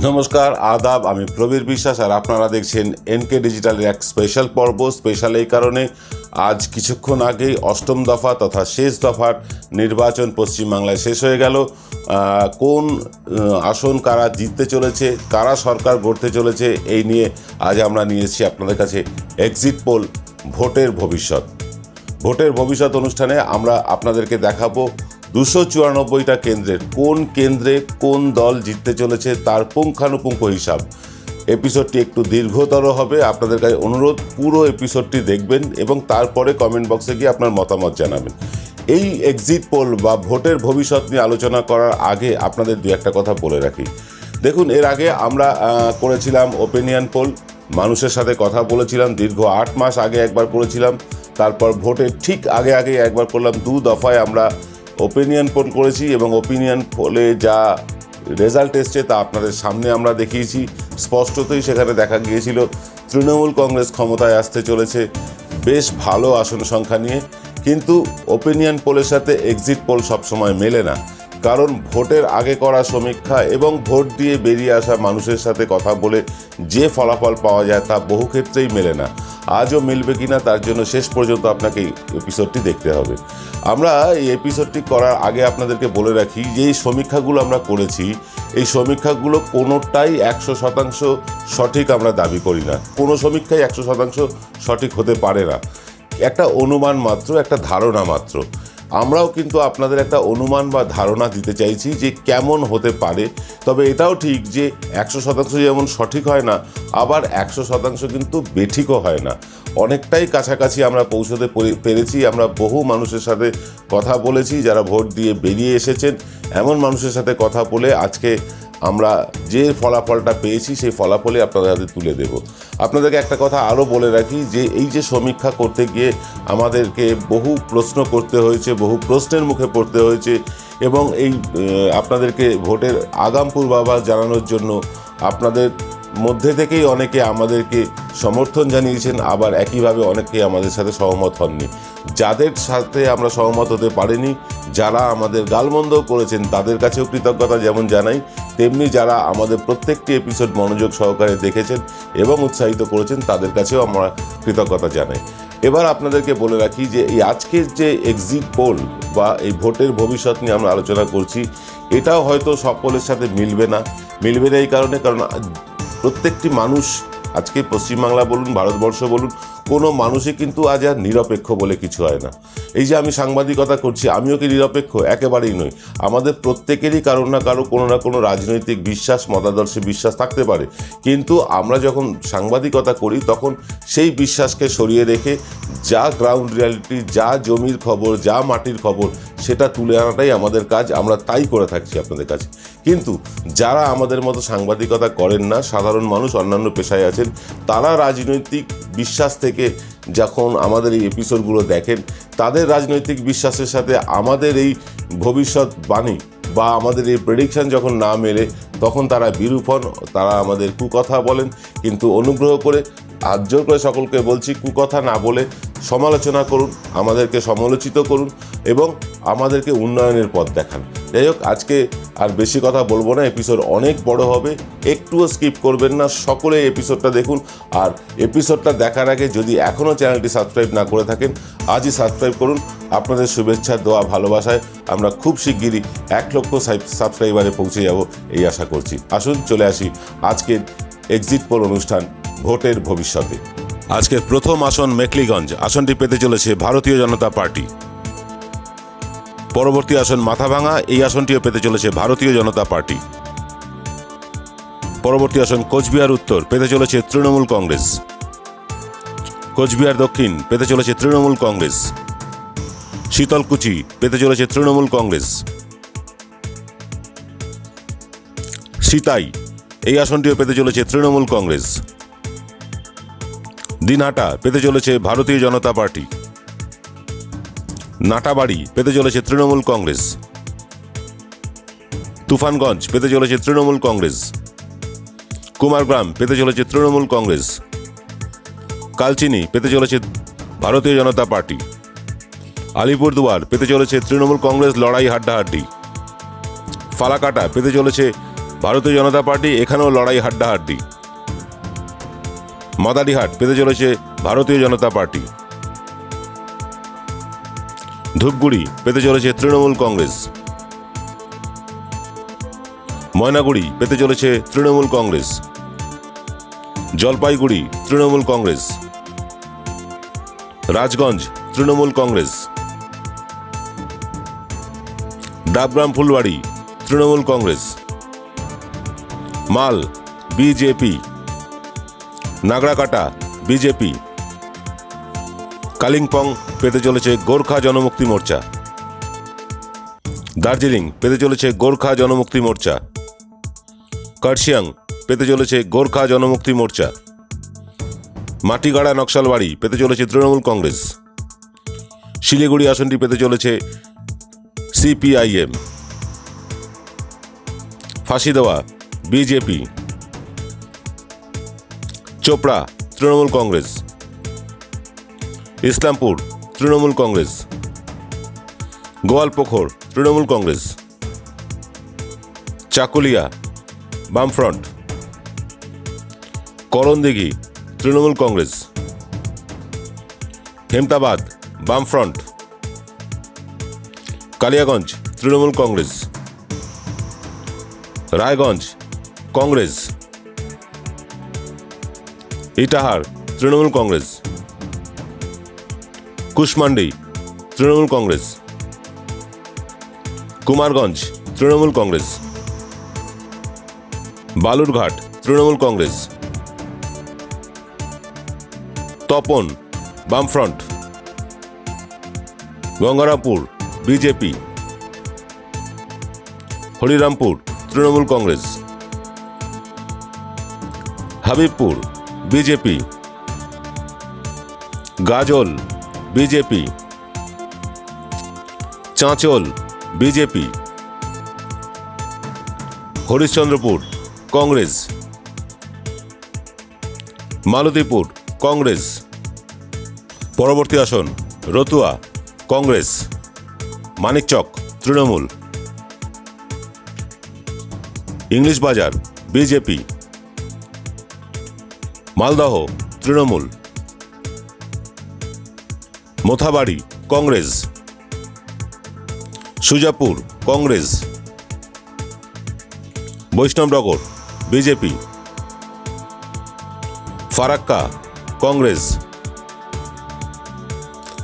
নমস্কার, আদাব। আমি প্রবীর বিশ্বাস আর আপনারা দেখছেন এনকে ডিজিটালের এক স্পেশাল পর্ব। স্পেশাল এই কারণে, আজ কিছুক্ষণ আগেই অষ্টম দফা তথা শেষ দফার নির্বাচন পশ্চিমবাংলায় শেষ হয়ে গেল। কোন আসন কারা জিততে চলেছে, কারা সরকার গড়তে চলেছে, এই নিয়ে আজ আমরা নিয়ে এসেছি আপনাদের কাছে এক্সিট পোল ভোটের ভবিষ্যৎ। ভোটের ভবিষ্যৎ অনুষ্ঠানে আমরা আপনাদেরকে দেখাবো 294টা কেন্দ্রের কোন কেন্দ্রে কোন দল জিততে চলেছে তার পুঙ্খানুপুঙ্খ হিসাব। এপিসোডটি একটু দীর্ঘতর হবে, আপনাদের কাছে অনুরোধ পুরো এপিসোডটি দেখবেন এবং তারপরে কমেন্ট বক্সে গিয়ে আপনার মতামত জানাবেন। এই এক্সিট পোল বা ভোটের ভবিষ্যৎ নিয়ে আলোচনা করার আগে আপনাদের দু একটা কথা বলে রাখি। দেখুন, এর আগে আমরা করেছিলাম ওপিনিয়ন পোল, মানুষের সাথে কথা বলেছিলাম, দীর্ঘ 8 মাস আগে একবার করেছিলাম, তারপর ভোটের ঠিক আগে একবার করলাম। 2 দফায় আমরা ওপিনিয়ন পোল করেছি এবং ওপিনিয়ন পোলে যা রেজাল্ট এসছে তা আপনাদের সামনে আমরা দেখিয়েছি। স্পষ্টতই সেখানে দেখা গিয়েছিল তৃণমূল কংগ্রেস ক্ষমতায় আসতে চলেছে বেশ ভালো আসন সংখ্যা নিয়ে। কিন্তু ওপিনিয়ন পোলের সাথে এক্সিট পোল সবসময় মেলে না, কারণ ভোটের আগে করা সমীক্ষা এবং ভোট দিয়ে বেরিয়ে আসা মানুষের সাথে কথা বলে যে ফলাফল পাওয়া যায় তা বহু ক্ষেত্রেই মেলে না। আজও মিলবে কিনা তার জন্য শেষ পর্যন্ত আপনাকে এই এপিসোডটি দেখতে হবে। আমরা এই এপিসোডটি করার আগে আপনাদেরকে বলে রাখি যে এই সমীক্ষাগুলো আমরা করেছি, এই সমীক্ষাগুলো কোনোটাই 100% সঠিক আমরা দাবি করি না। কোনো সমীক্ষাই 100% সঠিক হতে পারে না, একটা অনুমান মাত্র, একটা ধারণা মাত্র। আমরাও কিন্তু আপনাদের একটা অনুমান বা ধারণা দিতে চাইছি যে কেমন হতে পারে। তবে এটাও ঠিক যে 100% যেমন সঠিক হয় না, আবার 100% কিন্তু বেঠিকও হয় না। অনেকটাই কাছাকাছি আমরা পৌঁছতে পেরেছি। আমরা বহু মানুষের সাথে কথা বলেছি যারা ভোট দিয়ে বেরিয়ে এসেছেন। এমন মানুষের সাথে কথা বলে আজকে আমরা যে ফলাফলটা পেয়েছি সেই ফলাফলে আপনাদের হাতে তুলে দেব। আপনাদেরকে একটা কথা আরও বলে রাখি যে এই যে সমীক্ষা করতে গিয়ে আমাদেরকে বহু প্রশ্ন করতে হয়েছে, বহু প্রশ্নের মুখে পড়তে হয়েছে এবং এই আপনাদেরকে ভোটের আগাম পূর্বাভাস জানানোর জন্য আপনাদের মধ্যে থেকেই অনেকে আমাদেরকে সমর্থন জানিয়েছেন, আবার একইভাবে অনেকে আমাদের সাথে সহমত হননি। যাদের সাথে আমরা সহমত হতে পারিনি, যারা আমাদের গালমন্দ করেছেন তাদের কাছেও কৃতজ্ঞতা যেমন জানাই, তেমনি যারা আমাদের প্রত্যেকটি এপিসোড মনোযোগ সহকারে দেখেছেন এবং উৎসাহিত করেছেন তাদের কাছেও আমরা কৃতজ্ঞতা জানাই। এবার আপনাদেরকে বলে রাখি যে এই আজকের যে এক্সিট পোল বা এই ভোটের ভবিষ্যৎ নিয়ে আমরা আলোচনা করছি, এটাও হয়তো সকলের সাথে মিলবে না এই কারণে, কারণ প্রত্যেকটি মানুষ আজকে পশ্চিমবাংলা বলুন, ভারতবর্ষ বলুন, কোনো মানুষই কিন্তু আজ আর নিরপেক্ষ বলে কিছু হয় না। এই যে আমি সাংবাদিকতা করছি, আমিও কি নিরপেক্ষ? একেবারেই নই। আমাদের প্রত্যেকেরই কারো না কারো কোনো না কোনো রাজনৈতিক বিশ্বাস, মতাদর্শে বিশ্বাস থাকতে পারে, কিন্তু আমরা যখন সাংবাদিকতা করি তখন সেই বিশ্বাসকে সরিয়ে রেখে যা গ্রাউন্ড রিয়ালিটি, যা জমির খবর, যা মাটির খবর, সেটা তুলে আনাটাই আমাদের কাজ। আমরা তাই করে থাকছি আপনাদের কাছে। কিন্তু যারা আমাদের মতো সাংবাদিকতা করেন না, সাধারণ মানুষ, অন্যান্য পেশায় আছেন, তারা রাজনৈতিক বিশ্বাস থেকে যখন আমাদের এই এপিসোডগুলো দেখেন, তাদের রাজনৈতিক বিশ্বাসের সাথে আমাদের এই ভবিষ্যৎবাণী বা আমাদের এই প্রেডিকশন যখন না মেলে, তখন তারা বিরূপ হন, তারা আমাদের কুকথা বলেন। কিন্তু অনুগ্রহ করে হাত জোর করে সকলকে বলছি, কুকথা না বলে সমালোচনা করুন, আমাদেরকে সমালোচিত করুন এবং আমাদেরকে উন্নয়নের পথ দেখান। যাই হোক, আজকে আর বেশি কথা বলবো না, এপিসোড অনেক বড় হবে, একটুও স্কিপ করবেন না, সকলে এপিসোডটা দেখুন। আর এপিসোডটা দেখার আগে যদি এখনও চ্যানেলটি সাবস্ক্রাইব না করে থাকেন, আজই সাবস্ক্রাইব করুন। আপনাদের শুভেচ্ছা, দোয়া, ভালোবাসায় আমরা খুব শিগগিরই 1 লক্ষ সাবস্ক্রাইবারে পৌঁছে যাব এই আশা করছি। আসুন চলে আসি আজকের এক্সিট পোল অনুষ্ঠান ভোটের ভবিষ্যতে। আজকের প্রথম আসন মেখলিগঞ্জ, আসনটি পেতে চলেছে ভারতীয় জনতা পার্টি। পরবর্তী আসন মাথাভাঙা, এই আসনটিও পেতে চলেছে ভারতীয় জনতা পার্টি। পরবর্তী আসন কোচবিহার উত্তর, পেতে চলেছে তৃণমূল কংগ্রেস। কোচবিহার দক্ষিণ, পেতে চলেছে তৃণমূল কংগ্রেস। শীতলকুচি, পেতে চলেছে তৃণমূল কংগ্রেস। সিতাই, এই আসনটিও পেতে চলেছে তৃণমূল কংগ্রেস। দিনহাটা, পেতে চলেছে ভারতীয় জনতা পার্টি। নাটাবাড়ি, পেতে চলেছে তৃণমূল কংগ্রেস। তুফানগঞ্জ, পেতে চলেছে তৃণমূল কংগ্রেস। কুমারগ্রাম, পেতে চলেছে তৃণমূল কংগ্রেস। কালচিনি, পেতে চলেছে ভারতীয় জনতা পার্টি। আলিপুরদুয়ার পেতে চলেছে তৃণমূল কংগ্রেস লড়াই হাড্ডাহাড্ডি। ফালাকাটা পেতে চলেছে ভারতীয় জনতা পার্টি, এখানেও লড়াই হাড্ডাহাড্ডি। মাদারিহাট পেতে চলেছে ভারতীয় জনতা পার্টি। ধূপগুড়ি পেতে চলেছে তৃণমূল কংগ্রেস। ময়নাগুড়ি পেতে চলেছে তৃণমূল কংগ্রেস। জলপাইগুড়ি তৃণমূল কংগ্রেস। রাজগঞ্জ তৃণমূল কংগ্রেস। ডাবগ্রাম ফুলবাড়ি তৃণমূল কংগ্রেস। মাল বিজেপি। নাগড়াকাটা বিজেপি। কালিম্পং পেতে চলেছে গোর্খা জনমুক্তি মোর্চা। দার্জিলিং পেতে চলেছে গোর্খা জনমুক্তি মোর্চা। কার্শিয়াং পেতে চলেছে গোর্খা জনমুক্তি মোর্চা। মাটিগাড়া নকশালবাড়ি পেতে চলেছে তৃণমূল কংগ্রেস। শিলিগুড়ি আসনটি পেতে চলেছে সিপিআইএম। ফাঁসি দেওয়া বিজেপি। চোপড়া তৃণমূল কংগ্রেস। ইসলামপুর তৃণমূল কংগ্রেস। গোয়ালপোখর তৃণমূল কংগ্রেস। চাকুলিয়া বামফ্রন্ট। করণদিঘি তৃণমূল কংগ্রেস। হেমতাবাদ বামফ্রন্ট। Kaliaganj Trinamool Congress. Raiganj Congress. Itahar Trinamool Congress. Kushmandi Trinamool Congress. Kumarganj Trinamool Congress. Balurghat Trinamool Congress. Tapan Bamfront. Gangarampur BJP. Harirampur Trinamool Congress. Habibpur BJP. Gazole BJP. Chanchal BJP. Harishchandrapur Congress. Malatipur Congress. পরবর্তী আসন রতুয়া কংগ্রেস। মানিকচক তৃণমূল। ইংলিশ বাজার বিজেপি। মালদহ তৃণমূল। মোথাবাড়ি কংগ্রেস। সুজাপুর কংগ্রেস। বৈষ্ণবনগর বিজেপি। ফারাক্কা কংগ্রেস।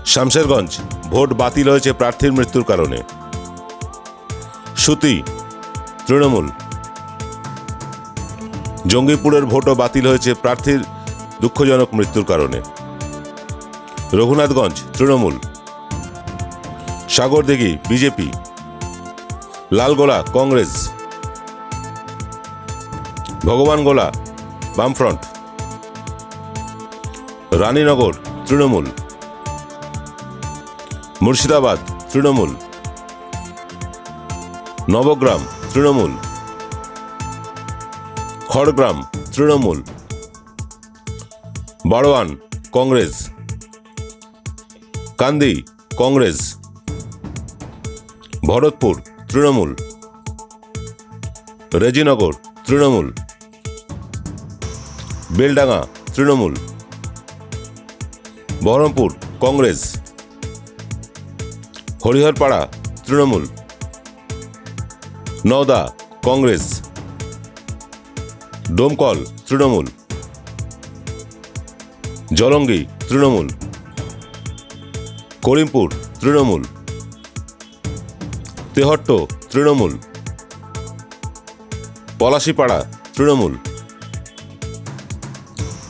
শামশেরগঞ্জ ভোট বাতিল হয়েছে প্রার্থীর মৃত্যুর কারণে। সুতি তৃণমূল। জঙ্গিপুরের ভোটও বাতিল হয়েছে প্রার্থীর দুঃখজনক মৃত্যুর কারণে। রঘুনাথগঞ্জ তৃণমূল। সাগরদিঘি বিজেপি। লালগোলা কংগ্রেস। ভগবানগোলা বামফ্রন্ট। রানীনগর তৃণমূল। মুর্শিদাবাদ তৃণমূল। নবগ্রাম তৃণমূল। খড়গ্রাম তৃণমূল। বারোয়ান কংগ্রেস। কান্দি কংগ্রেস। ভরতপুর তৃণমূল। রেজিনগর তৃণমূল। বেলডাঙ্গা তৃণমূল। বহরমপুর কংগ্রেস। হরিহরপাড়া তৃণমূল। নওদা কংগ্রেস। ডোমকল তৃণমূল। জলঙ্গি তৃণমূল। করিমপুর তৃণমূল। তেহট্ট তৃণমূল। পলাশীপাড়া তৃণমূল।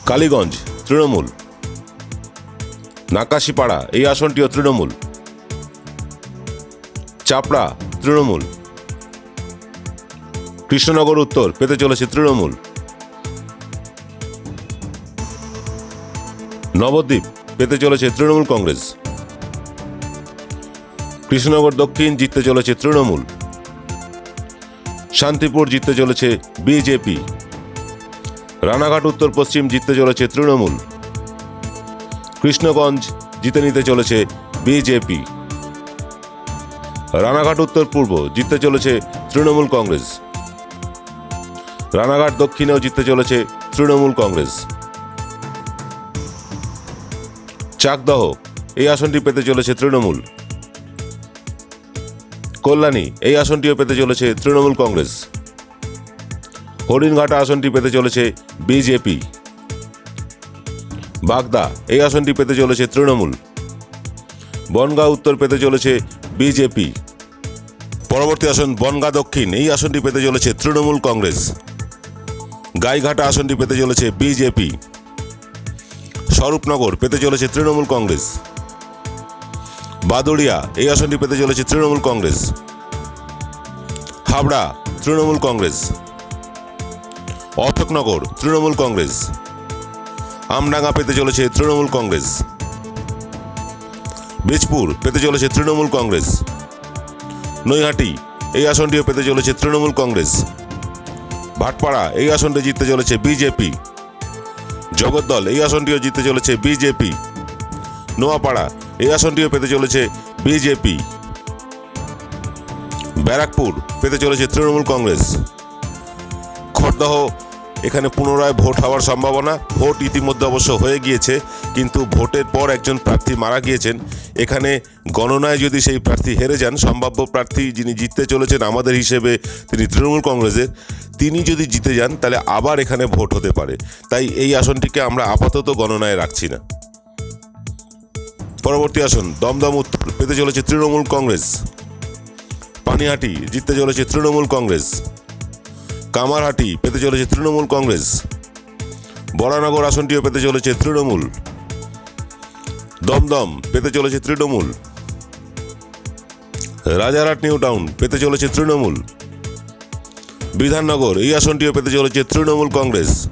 কালীগঞ্জ তৃণমূল। নাকাশীপাড়া এই আসনটিও তৃণমূল। চাপড়া তৃণমূল। কৃষ্ণনগর উত্তর পেতে চলেছে তৃণমূল। নবদ্বীপ পেতে চলেছে তৃণমূল কংগ্রেস। কৃষ্ণনগর দক্ষিণ জিততে চলেছে তৃণমূল। শান্তিপুর জিততে চলেছে বিজেপি। রানাঘাট উত্তর পশ্চিম জিততে চলেছে তৃণমূল। কৃষ্ণগঞ্জ জিতে নিতে চলেছে বিজেপি। রানাঘাট উত্তর পূর্ব জিততে চলেছে তৃণমূল কংগ্রেস। রানাঘাট দক্ষিণেও জিততে চলেছে তৃণমূল কংগ্রেস। চাকদহ এই আসনটি পেতে চলেছে তৃণমূল। কল্যাণী এই আসনটিও পেতে চলেছে তৃণমূল কংগ্রেস। হরিণঘাটা আসনটি পেতে চলেছে বিজেপি। বাগদা এই আসনটি পেতে চলেছে তৃণমূল। বনগাঁ উত্তর পেতে চলেছে বিজেপি। পরবর্তী আসন বনগাঁ দক্ষিণ এই আসনটি পেতে চলেছে তৃণমূল কংগ্রেস। গাইঘাটা আসনটি পেতে চলেছে বিজেপি। স্বরূপনগর পেতে চলেছে তৃণমূল কংগ্রেস। বাদুড়িয়া এই আসনটি পেতে চলেছে তৃণমূল কংগ্রেস। হাবড়া তৃণমূল কংগ্রেস। অশোকনগর তৃণমূল কংগ্রেস। আমডাঙ্গা পেতে চলেছে তৃণমূল কংগ্রেস। বীজপুর পেতে চলেছে তৃণমূল কংগ্রেস। নৈহাটি এই আসনটিও পেতে চলেছে তৃণমূল কংগ্রেস। ভাটপাড়া এই আসনটি জিততে চলেছে বিজেপি। জগদ্দল এই আসনটিও জিততে চলেছে বিজেপি। নোয়াপাড়া এই আসনটিও পেতে চলেছে বিজেপি। ব্যারাকপুর পেতে চলেছে তৃণমূল কংগ্রেস। খড়দহ এখানে পুনরায় ভোট হওয়ার সম্ভাবনা। ভোট ইতিমধ্যে অবশ্য হয়ে গিয়েছে, কিন্তু ভোটের পর একজন প্রার্থী মারা গিয়েছেন। এখানে গণনায় যদি সেই প্রার্থী হেরে যান, সম্ভাব্য প্রার্থী যিনি জিততে চলেছেন আমাদের হিসেবে তিনি তৃণমূল কংগ্রেসের, তিনি যদি জিতে যান তাহলে আবার এখানে ভোট হতে পারে। তাই এই আসনটিকে আমরা আপাতত গণনায় রাখছি না। পরবর্তী আসন দমদম উত্তর পেতে চলেছে তৃণমূল কংগ্রেস। পানিহাটি জিততে চলেছে তৃণমূল কংগ্রেস। কামারহাটি পেতে চলেছে তৃণমূল কংগ্রেস। বরানগর আসনটিও পেতে চলেছে তৃণমূল। দমদম পেতে চলেছে তৃণমূল। রাজারহাট নিউ টাউন পেতে চলেছে তৃণমূল। বিধাননগর এই আসনটিও পেতে চলেছে তৃণমূল কংগ্রেস।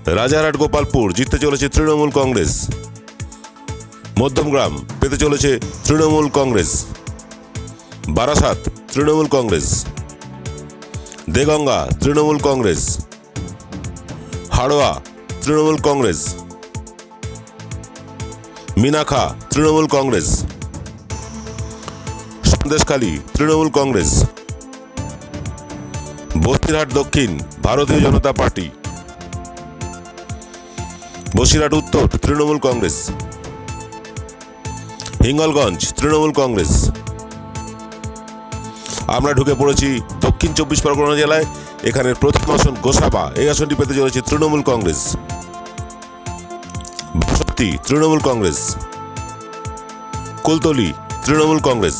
রাজারহাট গোপালপুর জিততে চলেছে তৃণমূল কংগ্রেস। মধ্যমগ্রাম পেতে চলেছে তৃণমূল কংগ্রেস। বারাসাত তৃণমূল কংগ্রেস। দেগঙ্গা তৃণমূল কংগ্রেস। হাড়োয়া তৃণমূল কংগ্রেস। মিনাখা তৃণমূল কংগ্রেস। সন্দেশখালী তৃণমূল কংগ্রেস। বসিরহাট দক্ষিণ ভারতীয় জনতা পার্টি। বসিরহাট উত্তর তৃণমূল কংগ্রেস। হিঙ্গলগঞ্জ তৃণমূল কংগ্রেস। আমরা ঢুকে পড়েছি দক্ষিণ 24 পরগনা জেলায়। এখানের প্রথম আসন গোসাবা এই আসনটি পেতে চলেছে তৃণমূল কংগ্রেস। বাসন্তী তৃণমূল কংগ্রেস। কুলতলি তৃণমূল কংগ্রেস।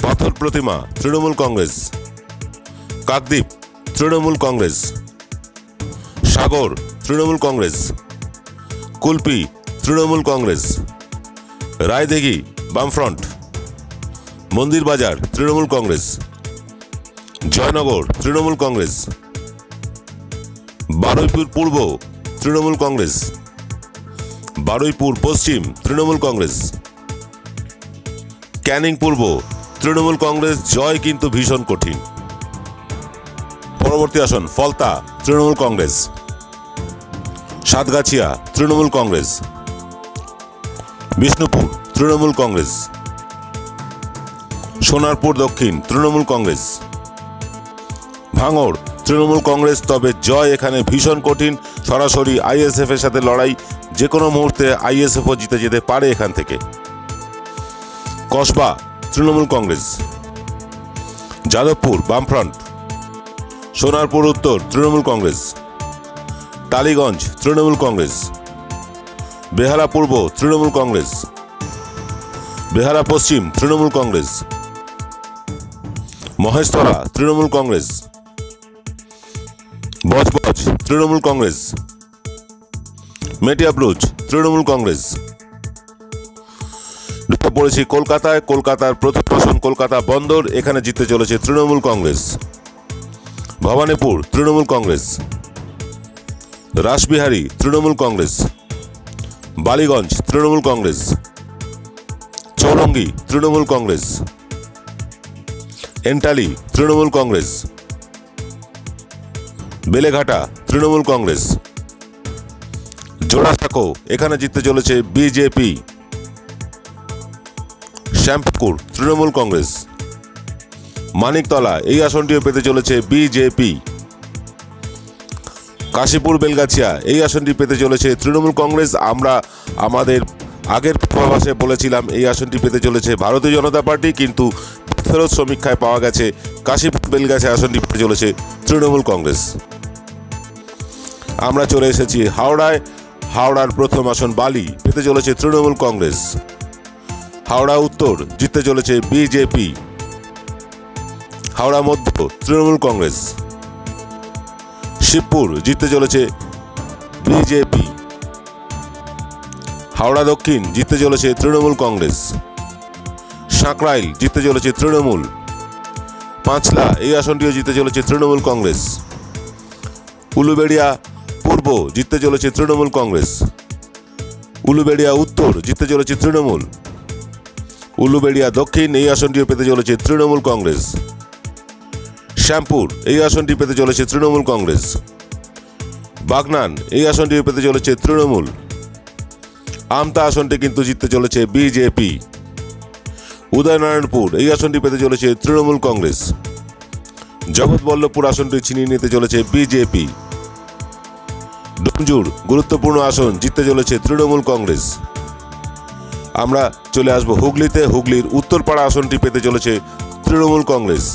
পাথর প্রতিমা তৃণমূল কংগ্রেস। কাকদ্বীপ তৃণমূল কংগ্রেস। সাগর তৃণমূল কংগ্রেস। কুলপি তৃণমূল কংগ্রেস। রায়দিঘি বামফ্রন্ট। মন্দির বাজার তৃণমূল কংগ্রেস। জয়নগর তৃণমূল কংগ্রেস। বারুইপুর পূর্ব তৃণমূল কংগ্রেস। বারুইপুর পশ্চিম তৃণমূল কংগ্রেস। ক্যানিং পূর্ব তৃণমূল কংগ্রেস। জয় কিন্তু ভীষণ কঠিন। পরবর্তী আসন ফলতা তৃণমূল কংগ্রেস। সাতগাছিয়া তৃণমূল কংগ্রেস। বিষ্ণুপুর তৃণমূল কংগ্রেস। সোনারপুর দক্ষিণ তৃণমূল কংগ্রেস। ভাঙড় তৃণমূল কংগ্রেস। তবে জয় এখানে ভীষণ কঠিন। সরাসরি আইএসএফ এর সাথে লড়াই। যে কোনো মুহূর্তে আইএসএফও জিতে যেতে পারে এখান থেকে। কসবা তৃণমূল কংগ্রেস। যাদবপুর বামফ্রন্ট। সোনারপুর উত্তর তৃণমূল কংগ্রেস। টালিগঞ্জ তৃণমূল কংগ্রেস। বেহালা পূর্ব তৃণমূল কংগ্রেস। বেহালা পশ্চিম তৃণমূল কংগ্রেস। মহেশতলা তৃণমূল কংগ্রেস। বজবজ তৃণমূল কংগ্রেস। মেটিয়াবলুজ তৃণমূল কংগ্রেস। ঢুকে পড়েছি কলকাতায়। কলকাতার প্রথম আসন কলকাতা বন্দর। এখানে জিততে চলেছে তৃণমূল কংগ্রেস। ভবানীপুর তৃণমূল কংগ্রেস। রাসবিহারী তৃণমূল কংগ্রেস। বালিগঞ্জ তৃণমূল কংগ্রেস। চৌরঙ্গি তৃণমূল কংগ্রেস। এন্টালি তৃণমূল কংগ্রেস। বেলেঘাটা তৃণমূল কংগ্রেস। জোড়াসাঁকো দেখো এখানে জিততে চলেছে বিজেপি। শ্যামপুকুর তৃণমূল কংগ্রেস। মানিকতলা এই আসনটিও পেতে চলেছে বিজেপি। কাশীপুর বেলগাছিয়া এই আসনটি পেতে চলেছে তৃণমূল কংগ্রেস। আমরা আমাদের আগের পূর্বাভাসে বলেছিলাম এই আসনটি পেতে চলেছে ভারতীয় জনতা পার্টি, কিন্তু ফেরত সমীক্ষায় পাওয়া গেছে কাশীপুর বেলগাছিয়া আসনটি পেতে চলেছে তৃণমূল কংগ্রেস। আমরা চলে এসেছি হাওড়ায়। হাওড়ার প্রথম আসন বালি পেতে চলেছে তৃণমূল কংগ্রেস। হাওড়া উত্তর জিততে চলেছে বিজেপি। হাওড়া মধ্য তৃণমূল কংগ্রেস। শিবপুর জিততে চলেছে বিজেপি। হাওড়া দক্ষিণ জিততে চলেছে তৃণমূল কংগ্রেস। সাঁকরাইল জিততে চলেছে তৃণমূল। পাঁচলা এই আসনটিও জিততে চলেছে তৃণমূল কংগ্রেস। উলুবেড়িয়া পূর্ব জিততে চলেছে তৃণমূল কংগ্রেস। উলুবেড়িয়া উত্তর জিততে চলেছে তৃণমূল। উলুবেড়িয়া দক্ষিণ এই আসনটিও পেতে চলেছে তৃণমূল কংগ্রেস। শ্যামপুর এই আসনটি পেতে চলেছে তৃণমূল কংগ্রেস। বাগনান এই আসনটিও পেতে চলেছে তৃণমূল। আমতা আসনটি কিন্তু জিততে চলেছে বিজেপি। উদয়নারায়ণপুর এই আসনটি পেতে চলেছে তৃণমূল কংগ্রেস। জগৎবল্লভপুর আসনটি ছিনিয়ে নিতে চলেছে বিজেপি। ডোমজুর গুরুত্বপূর্ণ আসন জিততে চলেছে তৃণমূল কংগ্রেস। আমরা চলে আসবো হুগলিতে। হুগলির উত্তরপাড়া আসনটি পেতে চলেছে তৃণমূল কংগ্রেস।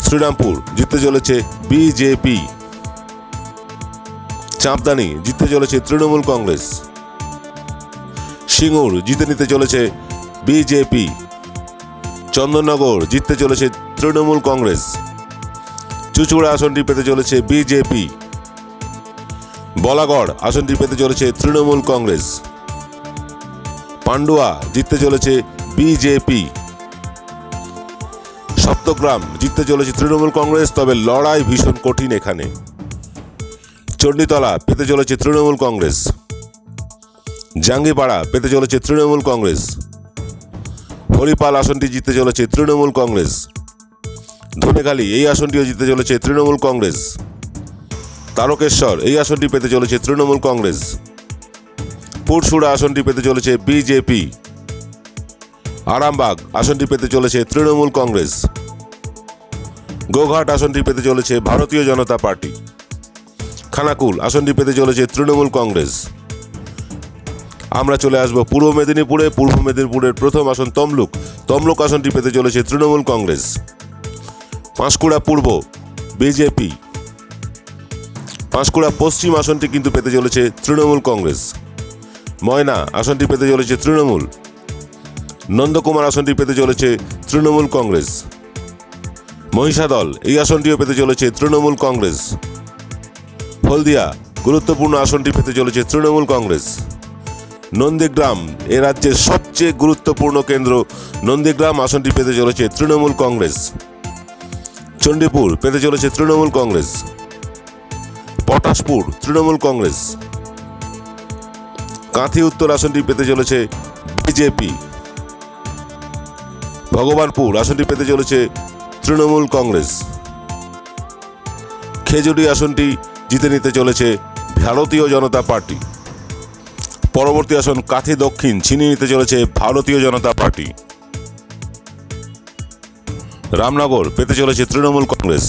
শ্রীরামপুর জিততে চলেছে বিজেপি। চাঁপদানি জিততে চলেছে তৃণমূল কংগ্রেস। সিঙ্গুর জিতে নিতে চলেছে বিজেপি। চন্দননগর জিততে চলেছে তৃণমূল কংগ্রেস। চুচুড়া আসনটি পেতে চলেছে বিজেপি। বলাগড় আসনটি পেতে চলেছে তৃণমূল কংগ্রেস। পান্ডুয়া জিততে চলেছে বিজেপি। সপ্তগ্রাম জিততে চলেছে তৃণমূল কংগ্রেস, তবে লড়াই ভীষণ কঠিন এখানে। চণ্ডীতলা পেতে চলেছে তৃণমূল কংগ্রেস। জাঙ্গিপাড়া পেতে চলেছে তৃণমূল কংগ্রেস। হরিপাল আসনটি জিততে চলেছে তৃণমূল কংগ্রেস। ধনেখালি এই আসনটিও জিততে চলেছে তৃণমূল কংগ্রেস। তারকেশ্বর এই আসনটি পেতে চলেছে তৃণমূল কংগ্রেস। পুরসুড়া আসনটি পেতে চলেছে বিজেপি। আরামবাগ আসনটি পেতে চলেছে তৃণমূল কংগ্রেস। গোঘাট আসনটি পেতে চলেছে ভারতীয় জনতা পার্টি। খানাকুল আসনটি পেতে চলেছে তৃণমূল কংগ্রেস। আমরা চলে আসবো পূর্ব মেদিনীপুরে। পূর্ব মেদিনীপুরের প্রথম আসন তমলুক। তমলুক আসনটি পেতে চলেছে তৃণমূল কংগ্রেস। পাঁশকুড়া পূর্ব বিজেপি। পাঁশকুড়া পশ্চিম আসনটি কিন্তু পেতে চলেছে তৃণমূল কংগ্রেস। ময়না আসনটি পেতে চলেছে তৃণমূল। নন্দকুমার আসনটি পেতে চলেছে তৃণমূল কংগ্রেস। মহিষাদল এই আসনটিও পেতে চলেছে তৃণমূল কংগ্রেস। হলদিয়া গুরুত্বপূর্ণ আসনটি পেতে চলেছে তৃণমূল কংগ্রেস। নন্দীগ্রাম এ রাজ্যের সবচেয়ে গুরুত্বপূর্ণ কেন্দ্র। নন্দীগ্রাম আসনটি পেতে চলেছে তৃণমূল কংগ্রেস। চণ্ডীপুর পেতে চলেছে তৃণমূল কংগ্রেস। পটাশপুর তৃণমূল কংগ্রেস। কাঁথি উত্তর আসনটি পেতে চলেছে বিজেপি। ভগবানপুর আসনটি পেতে চলেছে তৃণমূল কংগ্রেস। খেজুরি আসনটি জিতে নিতে চলেছে ভারতীয় জনতা পার্টি। পরবর্তী আসন কাঁথি দক্ষিণ ছিনিয়ে নিতে চলেছে ভারতীয় জনতা পার্টি। রামনগর পেতে চলেছে তৃণমূল কংগ্রেস।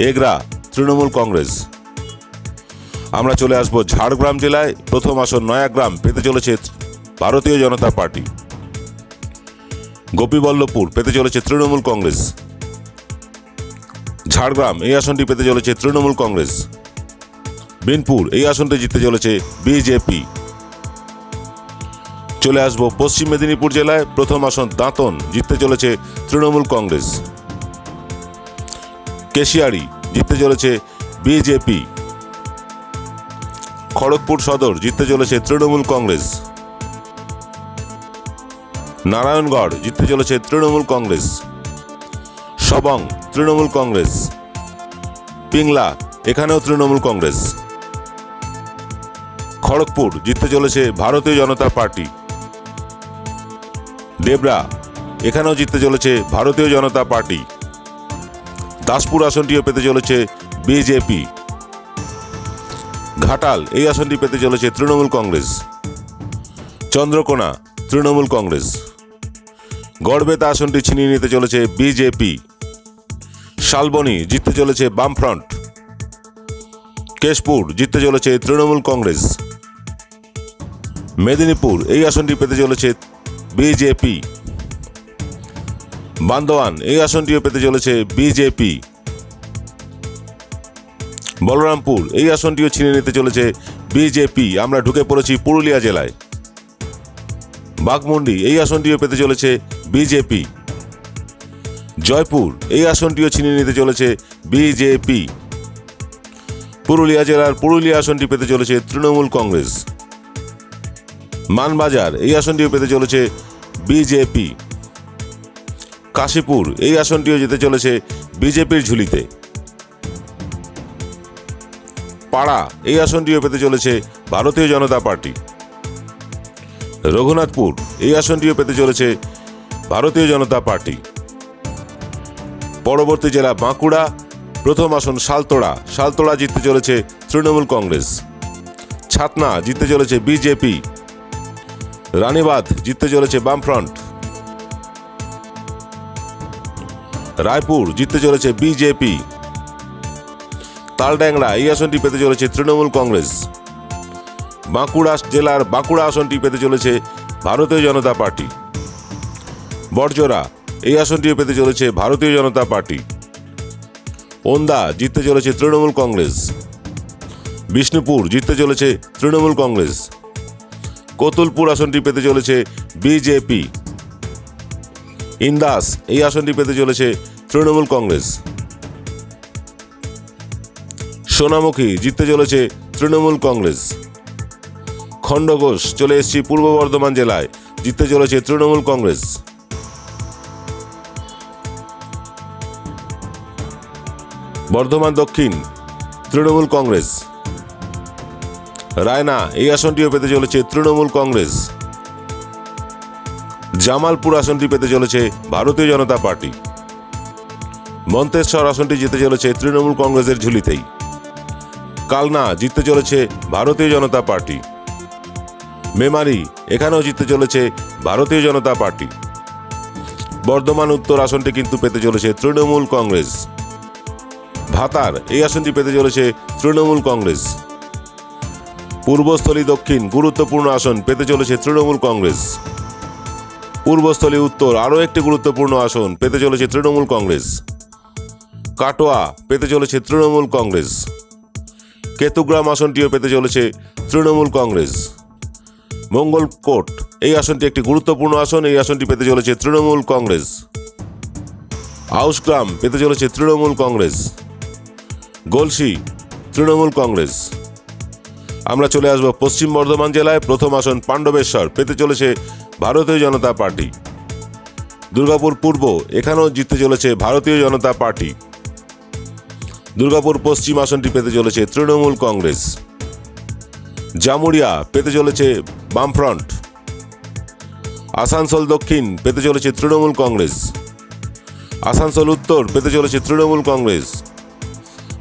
এগরা তৃণমূল কংগ্রেস। আমরা চলে আসবো ঝাড়গ্রাম জেলায়। প্রথম আসন নয়াগ্রাম পেতে চলেছে ভারতীয় জনতা পার্টি। গোপীবল্লভপুর পেতে চলেছে তৃণমূল কংগ্রেস। ঝাড়গ্রাম এই আসনটি পেতে চলেছে তৃণমূল কংগ্রেস। বিনপুর এই আসনটি জিততে চলেছে বিজেপি। চলে আসবো পশ্চিম মেদিনীপুর জেলায়। প্রথম আসন দাঁতন জিততে চলেছে তৃণমূল কংগ্রেস। কেশিয়ারি জিততে চলেছে বিজেপি। খড়গপুর সদর জিততে চলেছে তৃণমূল কংগ্রেস। নারায়ণগড় জিততে চলেছে তৃণমূল কংগ্রেস। সবং তৃণমূল কংগ্রেস। পিংলা এখানেও তৃণমূল কংগ্রেস। খড়গপুর জিততে চলেছে ভারতীয় জনতা পার্টি। ডেবরা এখানেও জিততে চলেছে ভারতীয় জনতা পার্টি। দাসপুর আসনটিও পেতে চলেছে বিজেপি। ঘাটাল এই আসনটি পেতে চলেছে তৃণমূল কংগ্রেস। চন্দ্রকোনা তৃণমূল কংগ্রেস। গড়বেতা আসনটি ছিনিয়ে নিতে চলেছে বিজেপি। শালবনী জিততে চলেছে বামফ্রন্ট। কেশপুর জিততে চলেছে তৃণমূল কংগ্রেস। মেদিনীপুর এই আসনটি পেতে চলেছে বিজেপি। বান্দোয়ান এই আসনটিও পেতে চলেছে বিজেপি। বলরামপুর এই আসনটিও ছিনিয়ে নিতে চলেছে বিজেপি। আমরা ঢুকে পড়েছি পুরুলিয়া জেলায়। বাঘমুন্ডি এই আসনটিও পেতে চলেছে বিজেপি। জয়পুর এই আসনটিও ছিনিয়ে নিতে চলেছে বিজেপি। পুরুলিয়া জেলার পুরুলিয়া আসনটি পেতে চলেছে তৃণমূল কংগ্রেস। মানবাজার এই আসনটিও পেতে চলেছে বিজেপি। কাশীপুর এই আসনটিও যেতে চলেছে বিজেপির ঝুলিতে। পাড়া এই আসনটিও পেতে চলেছে ভারতীয় জনতা পার্টি। রঘুনাথপুর এই আসনটিও পেতে চলেছে ভারতীয় জনতা পার্টি। পরবর্তী জেলা বাঁকুড়া। প্রথম আসন শালতোড়া। শালতোড়া জিততে চলেছে তৃণমূল কংগ্রেস। ছাতনা জিততে চলেছে বিজেপি। রানীবাঁধ জিততে চলেছে বামফ্রন্ট। রায়পুর জিততে চলেছে বিজেপি। তালড্যাংরা এই আসনটি পেতে চলেছে তৃণমূল কংগ্রেস। বাঁকুড়া জেলার বাঁকুড়া আসনটি পেতে চলেছে ভারতীয় জনতা পার্টি। বড়জোড়া এই আসনটিও পেতে চলেছে ভারতীয় জনতা পার্টি। ওন্দা জিততে চলেছে তৃণমূল কংগ্রেস। বিষ্ণুপুর জিততে চলেছে তৃণমূল কংগ্রেস। কতুলপুর আসনটি পেতে চলেছে বিজেপি। ইন্দাস এই আসনটি পেতে চলেছে তৃণমূল কংগ্রেস। সোনামুখী জিততে চলেছে তৃণমূল কংগ্রেস। খণ্ডঘোষ চলে এসেছি পূর্ব বর্ধমান জেলায়। জিততে চলেছে তৃণমূল কংগ্রেস। বর্ধমান দক্ষিণ তৃণমূল কংগ্রেস। রায়না এই আসনটিও পেতে চলেছে তৃণমূল কংগ্রেস। জামালপুর আসনটি পেতে চলেছে ভারতীয় জনতা পার্টি। মন্তেশ্বর আসনটি জিতে চলেছে তৃণমূল কংগ্রেসের ঝুলিতেই। কালনা জিততে চলেছে ভারতীয় জনতা পার্টি। মেমারি এখানেও জিততে চলেছে ভারতীয় জনতা পার্টি। বর্ধমান উত্তর আসনটি কিন্তু পেতে চলেছে তৃণমূল কংগ্রেস। ভাতার এই আসনটি পেতে চলেছে তৃণমূল কংগ্রেস। পূর্বস্থলী দক্ষিণ গুরুত্বপূর্ণ আসন পেতে চলেছে তৃণমূল কংগ্রেস। পূর্বস্থলী উত্তর আরও একটি গুরুত্বপূর্ণ আসন পেতে চলেছে তৃণমূল কংগ্রেস। কাটোয়া পেতে চলেছে তৃণমূল কংগ্রেস। কেতুগ্রাম আসনটিও পেতে চলেছে তৃণমূল কংগ্রেস। মঙ্গলকোট এই আসনটি একটি গুরুত্বপূর্ণ আসন। এই আসনটি পেতে চলেছে তৃণমূল কংগ্রেস। আউসগ্রাম পেতে চলেছে তৃণমূল কংগ্রেস। গলসি তৃণমূল কংগ্রেস। আমরা চলে আসব পশ্চিম বর্ধমান জেলায়। প্রথম আসন পাণ্ডবেশ্বর পেতে চলেছে ভারতীয় জনতা পার্টি। দুর্গাপুর পূর্ব এখানেও জিততে চলেছে ভারতীয় জনতা পার্টি। দুর্গাপুর পশ্চিম আসনটি পেতে চলেছে তৃণমূল কংগ্রেস। জামুরিয়া পেতে চলেছে বামফ্রন্ট। আসানসোল দক্ষিণ পেতে চলেছে তৃণমূল কংগ্রেস। আসানসোল উত্তর পেতে চলেছে তৃণমূল কংগ্রেস।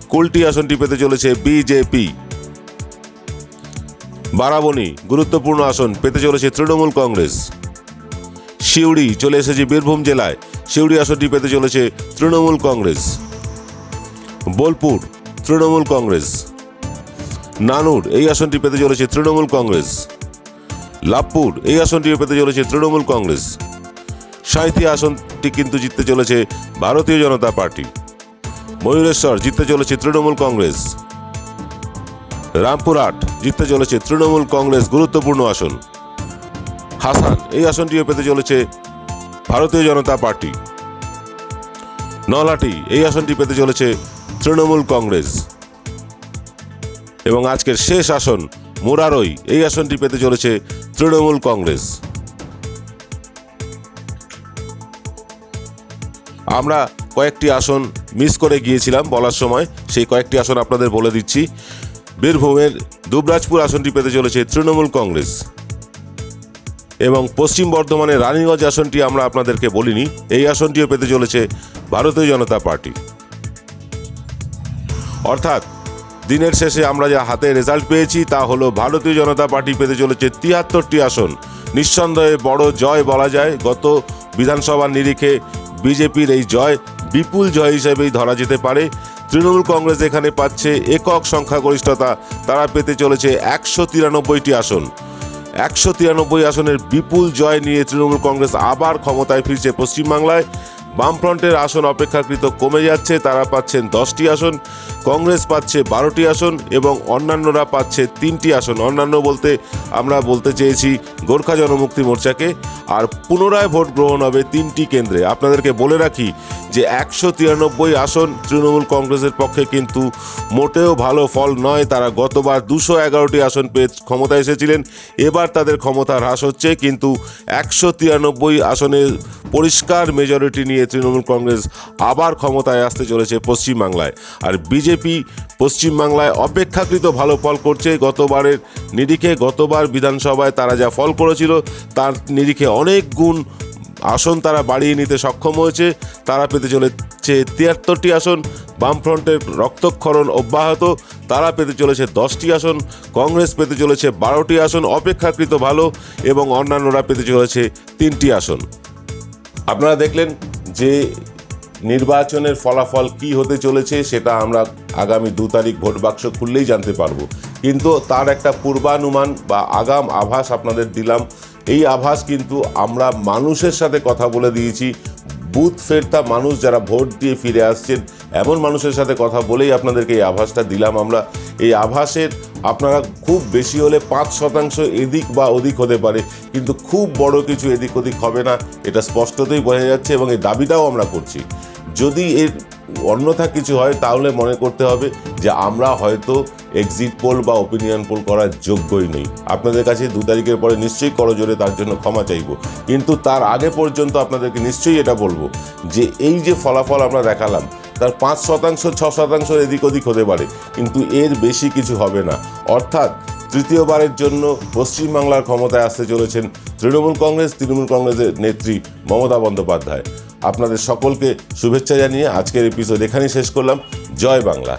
কুলটি আসনটি পেতে চলেছে বিজেপি। বারাবণী গুরুত্বপূর্ণ আসন পেতে চলেছে তৃণমূল কংগ্রেস। সিউড়ি চলে এসেছে বীরভূম জেলায়। সিউড়ি আসনটি পেতে চলেছে তৃণমূল কংগ্রেস। বোলপুর তৃণমূল কংগ্রেস। নানুর এই আসনটি পেতে চলেছে তৃণমূল কংগ্রেস। লাভপুর এই আসনটিও পেতে চলেছে তৃণমূল কংগ্রেস। সাঁইথিয়া আসনটি কিন্তু জিততে চলেছে ভারতীয় জনতা পার্টি। ময়ূরেশ্বর জিততে চলেছে তৃণমূল কংগ্রেস। রামপুরহাট জিততে চলেছে তৃণমূল কংগ্রেস গুরুত্বপূর্ণ আসন। হাসান এই আসনটিও পেতে চলেছে ভারতীয় জনতা পার্টি। নলহাটি এই আসনটি পেতে চলেছে তৃণমূল কংগ্রেস। এবং আজকের শেষ আসন মুরারই এই আসনটি পেতে চলেছে তৃণমূল কংগ্রেস। আমরা কয়েকটি আসন মিস করে গিয়েছিলাম বলার সময়, সেই কয়েকটি আসন আপনাদের বলে দিচ্ছি। বীরভূমের দুবরাজপুর আসনটি পেতে চলেছে তৃণমূল কংগ্রেস। এবং পশ্চিম বর্ধমানের রানীগঞ্জ আসনটি আমরা আপনাদেরকে বলিনি, এই আসনটিও পেতে চলেছে ভারতীয় জনতা পার্টি। অর্থাৎ দিনের শেষে আমরা যা হাতে রেজাল্ট পেয়েছি তা হলো ভারতীয় জনতা পার্টি পেতে চলেছে ৭৩টি আসন। নিঃসন্দেহে বড় জয় বলা যায়। গত বিধানসভার নিরিখে বিজেপির এই জয় বিপুল জয় হিসেবেই ধরা যেতে পারে। তৃণমূল কংগ্রেস এখানে পাচ্ছে একক সংখ্যাগরিষ্ঠতা, তারা পেতে চলেছে ১৯৩টি আসন। ১৯৩ আসনের বিপুল জয় নিয়ে তৃণমূল কংগ্রেস আবার ক্ষমতায় ফিরছে পশ্চিমবাংলায়। বামফ্রন্টের আসন অপেক্ষাকৃত কমে যাচ্ছে, তারা পাচ্ছেন 10টি আসন, কংগ্রেস পাচ্ছে 12টি আসন এবং অন্যান্যরা পাচ্ছে 3টি আসন। অন্যান্য বলতে আমরা বলতে চেয়েছি গোর্খা জনমুক্তি মোর্চাকে। আর পুনরায় ভোট গ্রহণ হবে 3টি কেন্দ্রে। আপনাদেরকে বলে রাখি যে ১৯৩ আসন তৃণমূল কংগ্রেসের পক্ষে কিন্তু মোটেও ভালো ফল নয়। তারা গতবার ২১১টি আসন পেয়ে ক্ষমতায় এসেছিলেন, এবার তাদের ক্ষমতা হ্রাস হচ্ছে, কিন্তু ১৯৩ আসনের পরিষ্কার মেজরিটি নিয়ে তৃণমূল কংগ্রেস আবার ক্ষমতায় আসতে চলেছে পশ্চিমবাংলায়। আর বিজেপি পশ্চিমবাংলায় অপেক্ষাকৃত ভালো ফল করছে। গতবারের নিরিখে, গতবার বিধানসভায় তারা যা ফল করেছিল তার নিরিখে অনেক গুণ আসন তারা বাড়িয়ে নিতে সক্ষম হয়েছে। তারা পেতে চলেছে ৭৩টি আসন। বামফ্রন্টের রক্তক্ষরণ অব্যাহত, তারা পেতে চলেছে 10টি আসন, কংগ্রেস পেতে চলেছে 12টি আসন অপেক্ষাকৃত ভালো এবং অন্যান্যরা পেতে চলেছে 3টি আসন। আপনারা দেখলেন যে নির্বাচনের ফলাফল কি হতে চলেছে সেটা আমরা আগামী 2 তারিখ ভোট বাক্স খুললেই জানতে পারবো, কিন্তু তার একটা পূর্বানুমান বা আগাম আভাস আপনাদের দিলাম। এই আভাস কিন্তু আমরা মানুষের সাথে কথা বলে দিয়েছি। বুথ ফেরতা মানুষ যারা ভোট দিয়ে ফিরে আসছেন এমন মানুষের সাথে কথা বলেই আপনাদেরকে এই আভাসটা দিলাম আমরা। এই আভাসের আপনারা খুব বেশি হলে 5% এদিক বা ওদিক হতে পারে, কিন্তু খুব বড় কিছু এদিক ওদিক হবে না, এটা স্পষ্টতই বোঝা যাচ্ছে এবং এই দাবিটাও আমরা করছি। যদি এর অন্যথা কিছু হয় তাহলে মনে করতে হবে যে আমরা হয়তো এক্সিট পোল বা ওপিনিয়ন পোল করার যোগ্যই নই। আপনাদের কাছে 2 তারিখের পরে নিশ্চয়ই করজোরে তার জন্য ক্ষমা চাইব, কিন্তু তার আগে পর্যন্ত আপনাদেরকে নিশ্চয়ই এটা বলবো যে এই যে ফলাফল আমরা দেখালাম তার 5%, 6% এদিক ওদিক হতে পারে, কিন্তু এর বেশি কিছু হবে না। অর্থাৎ তৃতীয়বারের জন্য পশ্চিমবাংলার ক্ষমতায় আসতে চলেছেন তৃণমূল কংগ্রেসের নেত্রী মমতা বন্দ্যোপাধ্যায়। আপনাদের সকলকে শুভেচ্ছা জানিয়ে আজকের এপিসোড এখানেই শেষ করলাম। জয় বাংলা।